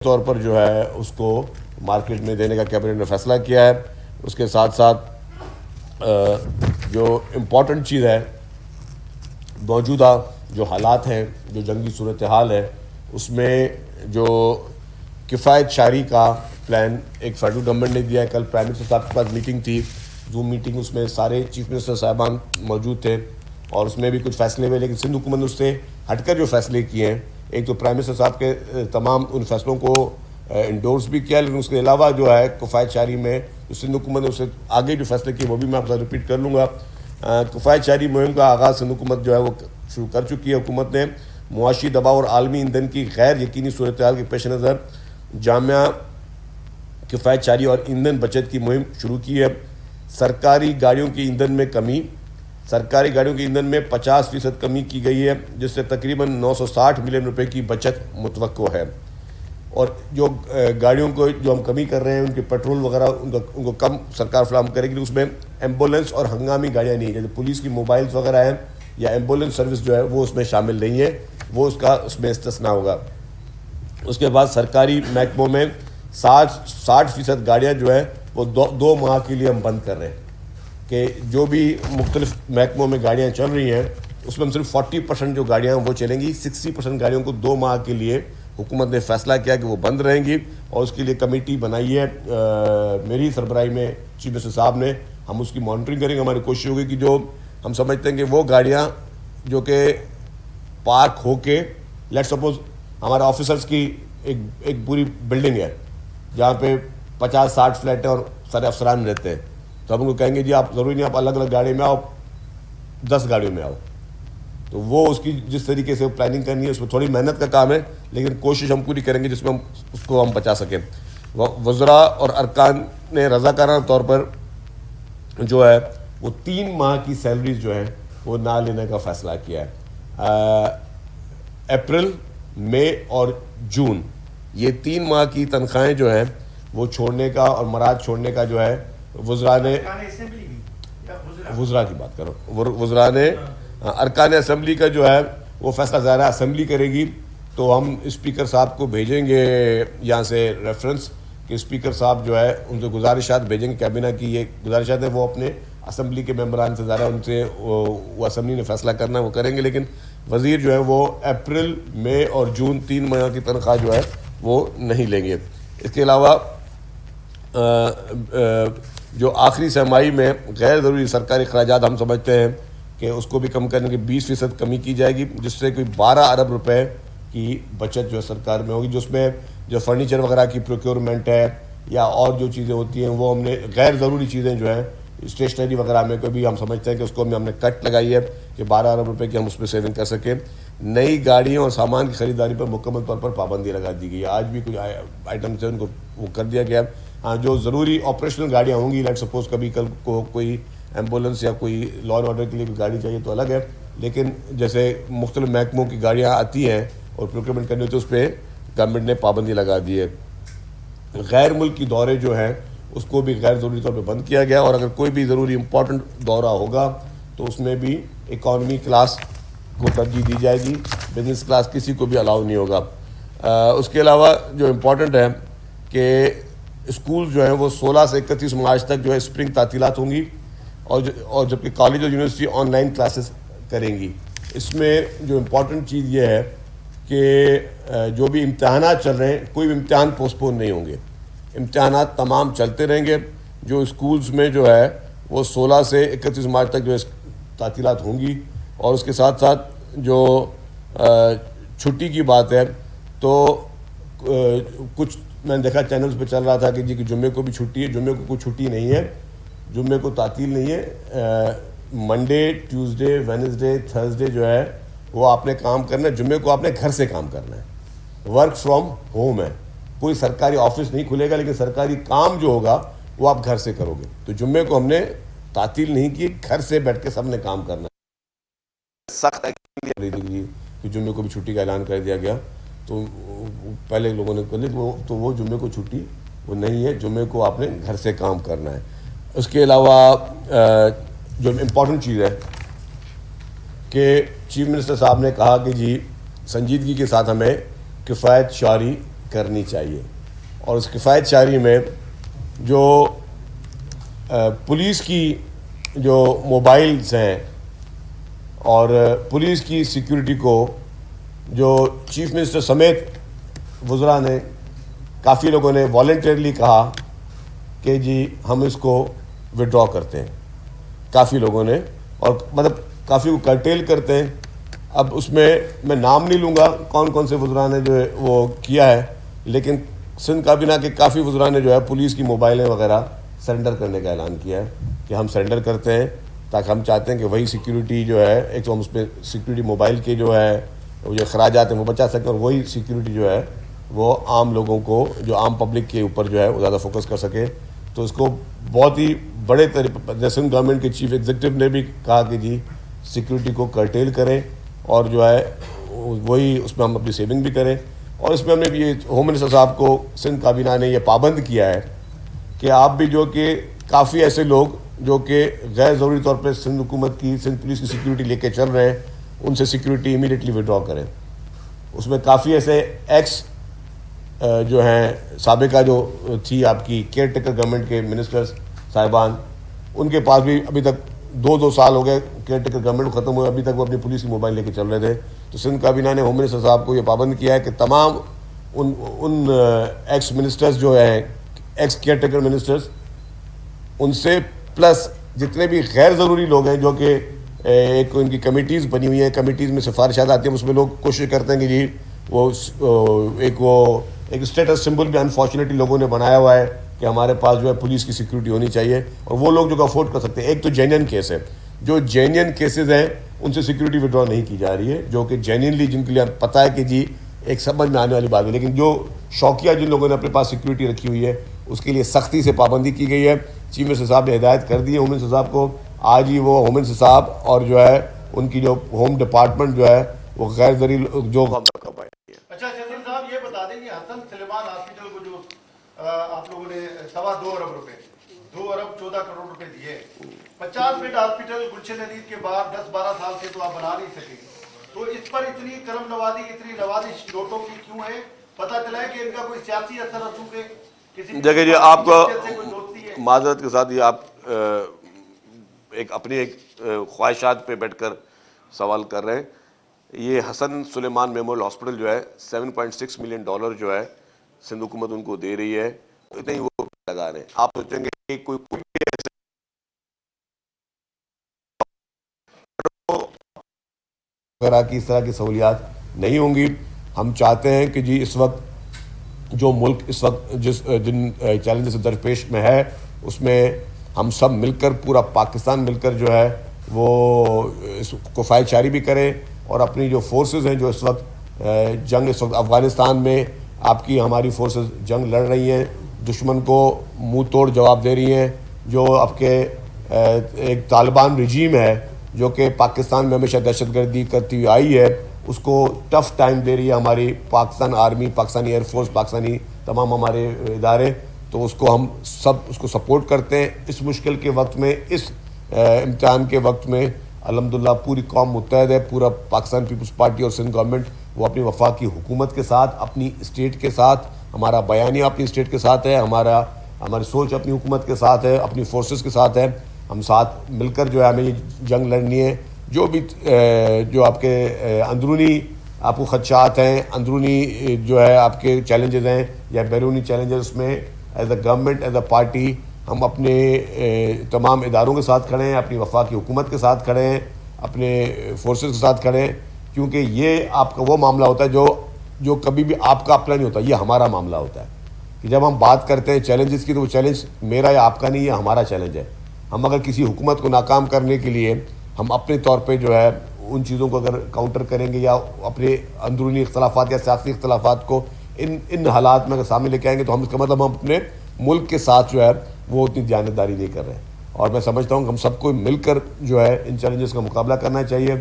طور پر جو ہے اس کو مارکیٹ میں دینے کا کیبنٹ نے فیصلہ کیا ہے۔ اس کے ساتھ ساتھ جو امپورٹنٹ چیز ہے، موجودہ جو حالات ہیں، جو جنگی صورتحال ہے، اس میں جو کفایت شعاری کا پلان ایک فیڈرل گورنمنٹ نے دیا ہے۔ کل پرائم منسٹر صاحب کے پاس میٹنگ تھی، زوم میٹنگ، اس میں سارے چیف منسٹر صاحبان موجود تھے اور اس میں بھی کچھ فیصلے ہوئے، لیکن سندھ حکومت نے اس سے ہٹ کر جو فیصلے کیے ہیں، ایک تو پرائم منسٹر صاحب کے تمام ان فیصلوں کو انڈورس بھی کیا، لیکن اس کے علاوہ جو ہے کفایت شعاری میں جو سندھ حکومت نے اس سے آگے جو فیصلے کیے وہ بھی میں آپ سے ریپیٹ کر لوں گا۔ کفایت شعاری مہم کا آغاز سندھ حکومت جو ہے وہ شروع کر چکی ہے۔ حکومت نے معاشی دباؤ اور عالمی ایندھن کی غیر یقینی صورتحال کے پیش نظر جامع کفایت شعاری اور ایندھن بچت کی مہم شروع کی ہے۔ سرکاری گاڑیوں کی ایندھن میں کمی، سرکاری گاڑیوں کی ایندھن میں 50% کمی کی گئی ہے، جس سے تقریباً 960 ملین روپے کی بچت متوقع ہے۔ اور جو گاڑیوں کو جو ہم کمی کر رہے ہیں، ان کے پیٹرول وغیرہ ان کو کم سرکار فراہم کرے گی، اس میں ایمبولینس اور ہنگامی گاڑیاں نہیں، جیسے پولیس کی موبائلز وغیرہ ہیں یا ایمبولینس سروس جو ہے وہ اس میں شامل نہیں ہے، وہ اس میں استثناء ہوگا۔ اس کے بعد سرکاری محکموں میں 60% گاڑیاں جو ہے وہ 2 ماہ کے لیے ہم بند کر رہے ہیں، کہ جو بھی مختلف محکموں میں گاڑیاں چل رہی ہیں اس میں ہم صرف 40% جو گاڑیاں ہیں وہ چلیں گی، 60% گاڑیوں کو 2 ماہ کے لیے حکومت نے فیصلہ کیا کہ وہ بند رہیں گی، اور اس کے لیے کمیٹی بنائی ہے میری سربراہی میں چیف منسٹر صاحب نے۔ ہم اس کی مانیٹرنگ کریں گے۔ ہماری کوشش ہوگی کہ جو ہم سمجھتے ہیں کہ وہ گاڑیاں جو کہ پارک ہو کے، لیٹ سپوز ہمارے آفیسرز کی ایک پوری بلڈنگ ہے جہاں پہ 50-60 فلیٹ ہیں اور سارے افسران رہتے ہیں، تو ہم ان کو کہیں گے جی آپ ضروری نہیں آپ الگ الگ گاڑی میں آؤ، 10 گاڑیوں میں آؤ، تو وہ اس کی جس طریقے سے پلاننگ کرنی ہے اس میں تھوڑی محنت کا کام ہے، لیکن کوشش ہم پوری کریں گے جس میں ہم اس کو ہم بچا سکیں۔ وزراء اور ارکان نے رضاکارانہ طور پر جو ہے وہ 3 ماہ کی سیلریز جو ہے وہ نہ لینے کا فیصلہ کیا ہے۔ اپریل، مئی اور جون، یہ 3 ماہ کی تنخواہیں جو ہیں وہ چھوڑنے کا اور مراد چھوڑنے کا جو ہے وزراء نے، وزراء کی بات کرو، وزراء نے ارکان اسمبلی کا جو ہے وہ فیصلہ ظاہرہ اسمبلی کرے گی، تو ہم اسپیکر صاحب کو بھیجیں گے یہاں سے ریفرنس کہ اسپیکر صاحب جو ہے ان سے گزارشات بھیجیں گے، کابینہ کی یہ گزارشات ہیں وہ اپنے اسمبلی کے ممبران سے ظاہرہ ان سے وہ اسمبلی نے فیصلہ کرنا ہے وہ کریں گے، لیکن وزیر جو ہے وہ اپریل، مئی اور جون 3 ماہ کی تنخواہ جو ہے وہ نہیں لیں گے۔ اس کے علاوہ جو آخری سرمائی میں غیر ضروری سرکاری اخراجات ہم سمجھتے ہیں کہ اس کو بھی کم کرنے کی 20% کمی کی جائے گی، جس سے کوئی 12 ارب روپے کی بچت جو ہے سرکار میں ہوگی، جس میں جو فرنیچر وغیرہ کی پروکیورمنٹ ہے یا اور جو چیزیں ہوتی ہیں وہ ہم نے غیر ضروری چیزیں جو ہیں اسٹیشنری وغیرہ میں کوئی بھی ہم سمجھتے ہیں کہ اس کو ہم نے کٹ لگائی ہے کہ 12 ارب روپے کی ہم اس میں سیونگ کر سکیں۔ نئی گاڑیوں اور سامان کی خریداری پر مکمل طور پر پابندی لگا دی گئی ہے، آج بھی کچھ آئٹمس ہیں ان کو وہ کر دیا گیا ہے۔ ہاں، جو ضروری آپریشنل گاڑیاں ہوں گی، لیٹ سپوز کبھی کل کو کوئی ایمبولینس یا کوئی لا اینڈ آرڈر کے لیے کوئی گاڑی چاہیے تو الگ ہے، لیکن جیسے مختلف محکموں کی گاڑیاں آتی ہیں اور پروکیورمنٹ کرنی ہوتی ہے اس پہ گورنمنٹ نے پابندی لگا دی ہے۔ غیر ملکی دورے جو ہیں اس کو بھی غیر ضروری طور پہ بند کیا گیا، اور اگر کوئی بھی ضروری امپورٹنٹ دورہ ہوگا تو اس میں بھی اکانومی کلاس کو ترجیح دی جائے گی، بزنس کلاس کسی کو بھی الاؤ نہیں ہوگا۔ اس کے علاوہ جو امپورٹنٹ ہے کہ اسکول جو ہیں وہ 16 سے 31 مارچ تک جو ہے اسپرنگ تعطیلات ہوں گی، اور جبکہ کالج اور یونیورسٹی آن لائن کلاسز کریں گی۔ اس میں جو امپورٹنٹ چیز یہ ہے کہ جو بھی امتحانات چل رہے ہیں کوئی بھی امتحان پوسٹ پون نہیں ہوں گے، امتحانات تمام چلتے رہیں گے۔ جو اسکولز میں جو ہے وہ 16 سے 31 مارچ تک جو ہے تعطیلات ہوں گی، اور اس کے ساتھ ساتھ جو چھٹی کی بات ہے تو کچھ میں نے دیکھا چینلز پہ چل رہا تھا کہ جی کہ جمعے کو بھی چھٹی ہے، جمعے کو کوئی چھٹی نہیں ہے، جمعے کو تعطیل نہیں ہے۔ منڈے، ٹیوزڈے، وینسڈے، تھرسڈے جو ہے وہ آپ نے کام کرنا ہے، جمعے کو آپ نے گھر سے کام کرنا ہے، ورک فرام ہوم ہے، کوئی سرکاری آفس نہیں کھلے گا، لیکن سرکاری کام جو ہوگا وہ آپ گھر سے کرو گے۔ تو جمعے کو ہم نے تعطیل نہیں کی، گھر سے بیٹھ کے سب نے کام کرنا ہے۔ سخت کہ جمعے کو بھی چھٹی کا اعلان کر دیا گیا، تو پہلے لوگوں نے تو وہ جمعے کو چھٹی وہ نہیں ہے، جمعے کو آپ نے گھر سے کام کرنا ہے۔ اس کے علاوہ جو امپورٹنٹ چیز ہے کہ چیف منسٹر صاحب نے کہا کہ جی سنجیدگی کے ساتھ ہمیں کفایت شعاری کرنی چاہیے. اور اس کفایت چاری میں جو پولیس کی جو موبائلز ہیں اور پولیس کی سیکیورٹی کو جو چیف منسٹر سمیت وزراء نے کافی لوگوں نے والنٹیرلی کہا کہ جی ہم اس کو وڈرا کرتے ہیں, کافی لوگوں نے, اور مطلب کافی کو کرٹیل کرتے ہیں. اب اس میں نام نہیں لوں گا کون کون سے وزراء نے جو ہے وہ کیا ہے, لیکن سندھ کابینہ کے کافی وزراء نے جو ہے پولیس کی موبائلیں وغیرہ سرنڈر کرنے کا اعلان کیا ہے کہ ہم سرنڈر کرتے ہیں, تاکہ ہم چاہتے ہیں کہ وہی سیکیورٹی جو ہے ایک تو ہم اس پہ سیکیورٹی موبائل کے جو ہے وہ جو اخراجات ہیں وہ بچا سکیں, اور وہی سیکیورٹی جو ہے وہ عام لوگوں کو, جو عام پبلک کے اوپر جو ہے وہ زیادہ فوکس کر سکے. تو اس کو بہت ہی بڑے طریقے سندھ گورنمنٹ کے چیف ایگزیکٹو نے بھی کہا کہ جی سیکیورٹی کو کرٹیل کریں, اور جو ہے وہی اس میں ہم اپنی سیونگ بھی کریں. اور اس میں ہم نے بھی یہ ہوم منسٹر صاحب کو سندھ کابینہ نے یہ پابند کیا ہے کہ آپ بھی جو کہ کافی ایسے لوگ جو کہ غیر ضروری طور پہ سندھ حکومت کی, سندھ پولیس کی سیکیورٹی لے کے چل رہے ہیں, ان سے سیکیورٹی امیڈیٹلی وڈرا کریں. اس میں کافی ایسے ایکس جو ہیں سابقہ جو تھی آپ کی کیئر ٹیکر گورنمنٹ کے منسٹرز صاحبان, ان کے پاس بھی ابھی تک 2 سال ہو گئے کیئر ٹیکر گورنمنٹ ختم ہوئے, ابھی تک وہ اپنی پولیس کی موبائل لے کے چل رہے تھے. تو سندھ کابینہ نے ہوم منسٹر صاحب کو یہ پابند کیا ہے کہ تمام ان ایکس منسٹرز جو ہیں, ایکس کیئر ٹیکر منسٹرز, ان سے پلس جتنے بھی غیر ضروری لوگ ہیں جو کہ ایک ان کی کمیٹیز بنی ہوئی ہیں, کمیٹیز میں سفارشات آتی ہیں, اس میں لوگ کوشش کرتے ہیں کہ جی وہ ایک اسٹیٹس سمبل بھی انفارچونیٹلی لوگوں نے بنایا ہوا ہے کہ ہمارے پاس جو ہے پولیس کی سیکیورٹی ہونی چاہیے, اور وہ لوگ جو کہ افورڈ کر سکتے ہیں. ایک تو جینین کیس ہے, جو جینین کیسز ہیں ان سے سیکیورٹی وڈرا نہیں کی جا رہی ہے, جو کہ جینینلی جن کے لیے پتہ ہے کہ جی ایک سمجھ میں آنے والی بات ہے. لیکن جو شوقیہ جن لوگوں نے اپنے پاس سیکیورٹی رکھی ہوئی ہے اس کے لیے سختی سے پابندی کی گئی ہے. چیف منسٹر صاحب نے ہدایت کر دی ہے ہوم منسٹر صاحب کو, آج ہی وہ ہوم منسٹر صاحب اور جو ہے ان کی جو ہوم ڈپارٹمنٹ جو ہے وہ غیر ضروری جو اچھا شہزاد صاحب یہ بتا دیں کہ حسن سلیمان ہاسپٹل کو جو آپ لوگوں نے 2.25 ارب روپے 2 ارب 14 کروڑ روپے دیے, 50 بیڈ ہاسپٹل گلشن حدید کے بعد 10-12 سال سے تو آپ بنا نہیں سکے, تو اس پر اتنی کرم نوازی, اتنی نوازش نوٹوں کی کیوں ہے؟ پتہ چلا ہے کہ ان کا کوئی سیاسی اثر رسوخ ہے, کسی دیکھیں جی آپ کو سے کوئی دوستی ہے؟ معذرت کے ساتھ یہ آپ ایک اپنی ایک خواہشات پہ بیٹھ کر سوال کر رہے ہیں. یہ حسن سلیمان میموریل ہاسپٹل جو ہے $7.6 ملین جو ہے سندھ حکومت ان کو دے رہی ہے, اتنے ہی وہ لگا رہے ہیں. آپ سوچیں گے کہ کوئی وغیرہ کی اس طرح کی سہولیات نہیں ہوں گی. ہم چاہتے ہیں کہ جی اس وقت جو ملک اس وقت جن چیلنجز سے درپیش میں ہے اس میں ہم سب مل کر, پورا پاکستان مل کر جو ہے وہ اس کو کفایت چاری بھی کرے, اور اپنی جو فورسز ہیں جو اس وقت جنگ اس وقت افغانستان میں آپ کی ہماری فورسز جنگ لڑ رہی ہیں, دشمن کو منہ توڑ جواب دے رہی ہیں. جو آپ کے ایک طالبان رجیم ہے جو کہ پاکستان میں ہمیشہ دہشت گردی کرتی ہوئی آئی ہے, اس کو ٹف ٹائم دے رہی ہے ہماری Pakistan army, Pakistani air force, Pakistani تمام ہمارے ادارے. تو اس کو ہم سب اس کو سپورٹ کرتے ہیں اس مشکل کے وقت میں, اس امتحان کے وقت میں. الحمدللہ پوری قوم متحد ہے, پورا پاکستان پیپلز پارٹی اور سندھ گورنمنٹ وہ اپنی وفاقی حکومت کے ساتھ, اپنی اسٹیٹ کے ساتھ, ہمارا بیانیہ اپنی اسٹیٹ کے ساتھ ہے, ہماری سوچ اپنی حکومت کے ساتھ ہے, اپنی فورسز کے ساتھ ہے. ہم ساتھ مل کر جو ہے ہمیں یہ جنگ لڑنی ہے. جو بھی جو آپ کے اندرونی آپ کو خدشات ہیں, اندرونی جو ہے آپ کے چیلنجز ہیں یا بیرونی چیلنجز, اس میں as a government, as a party ہم اپنے تمام اداروں کے ساتھ کھڑے ہیں, اپنی وفاقی حکومت کے ساتھ کھڑے ہیں, اپنے فورسز کے ساتھ کھڑے ہیں. کیونکہ یہ آپ کا وہ معاملہ ہوتا ہے جو کبھی بھی آپ کا اپنا نہیں ہوتا, یہ ہمارا معاملہ ہوتا ہے. کہ جب ہم بات کرتے ہیں چیلنجز کی تو وہ چیلنج میرا یا آپ کا نہیں, یہ ہمارا چیلنج ہے. ہم اگر کسی حکومت کو ناکام کرنے کے لیے ہم اپنے طور پہ جو ہے ان چیزوں کو اگر کاؤنٹر کریں گے یا اپنے اندرونی اختلافات یا سیاسی اختلافات کو ان حالات میں اگر سامنے لے کے آئیں گے تو ہم اس کا مطلب ہم اپنے ملک کے ساتھ جو ہے وہ اتنی دیانتداری نہیں کر رہے ہیں. اور میں سمجھتا ہوں کہ ہم سب کو مل کر جو ہے ان چیلنجز کا مقابلہ کرنا چاہیے.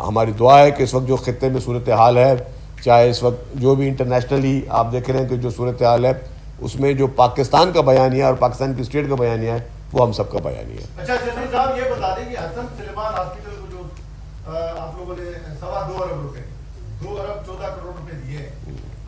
ہماری دعا ہے کہ اس وقت جو خطے میں صورتحال ہے, چاہے اس وقت جو بھی انٹرنیشنلی آپ دیکھ رہے ہیں کہ جو صورتحال ہے اس میں جو پاکستان کا بیانیہ اور پاکستان کی اسٹیٹ کا بیانیہ ہے وہ ہم سب کا بیانیہ ہے. اچھا جنرل صاحب یہ بتا دیں کہ حسن سلیمان ہاسپٹل کو جو آپ لوگوں نے 2.25 ارب روپے 2 ارب 14 کروڑ روپے دیے,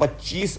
25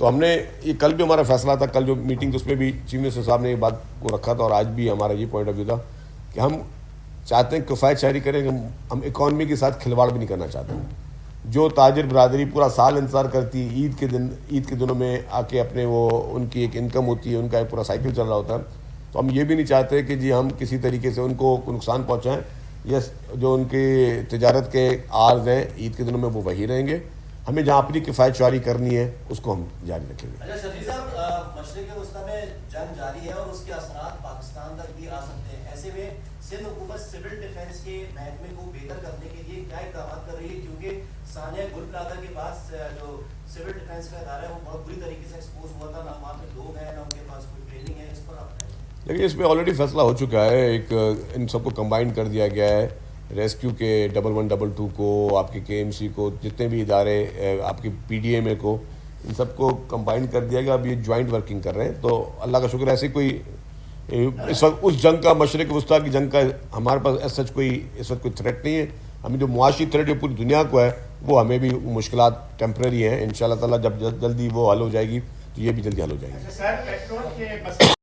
تو ہم نے یہ کل بھی ہمارا فیصلہ تھا, کل جو میٹنگ اس میں بھی چیف منسٹر صاحب نے یہ بات کو رکھا تھا, اور آج بھی ہمارا یہ پوائنٹ آف ویو تھا کہ ہم چاہتے ہیں کفایت شہری کریں, ہم اکانومی کے ساتھ کھلواڑ بھی نہیں کرنا چاہتے. جو تاجر برادری پورا سال انتظار کرتی ہے عید کے دنوں میں آ کے اپنے وہ ان کی ایک انکم ہوتی ہے, ان کا ایک پورا سائیکل چل رہا ہوتا ہے, تو ہم یہ بھی نہیں چاہتے کہ جی ہم کسی طریقے سے ان کو نقصان پہنچائیں. یس, جو ان کی تجارت کے عارض ہیں عید کے دنوں میں وہ وہی رہیں گے. ہمیں جہاں اپنی کفایت شعاری کرنی ہے اس کو ہم جاری رکھیں گے. اچھا شفیع صاحب, مشرق وسطیٰ میں جنگ جاری ہے اور اس کے اثرات پاکستان تک بھی آ سکتے ہیں. ایسے میں سندھ حکومت سول ڈیفینس کے محکمے کو بہتر کرنے کے لیے کیا اقدامات کر رہی ہے, کیونکہ ثانیہ گل پلازا کے پاس جو سول ڈیفینس کا ادارہ ہے وہ بہت بری طریقے سے ایکسپوز ہوا تھا, نہ وہاں پہ لوگ ہیں نہ ان کے پاس کوئی ٹریننگ ہے. اس پر آپ لیکن اس پہ آلریڈی فیصلہ ہو چکا ہے, ایک ان سب کو کمبائن کر دیا گیا ہے, ریسکیو کے 1112 کو, آپ کے KMC کو, جتنے بھی ادارے آپ کی PDMA کو, ان سب کو کمبائن کر دیا گیا. اب یہ جوائنٹ ورکنگ کر رہے ہیں, تو اللہ کا شکر ہے ایسی کوئی اس وقت اس جنگ کا, مشرق وسطیٰ کی جنگ کا ہمارے پاس ایس سچ کوئی اس وقت کوئی تھریٹ نہیں ہے. ہمیں جو معاشی تھریٹ جو پوری دنیا کو ہے وہ ہمیں بھی مشکلات ٹیمپرری ہیں. انشاءاللہ تعالیٰ جب جلدی وہ حل ہو جائے گی تو یہ بھی جلدی حل ہو جائے گی.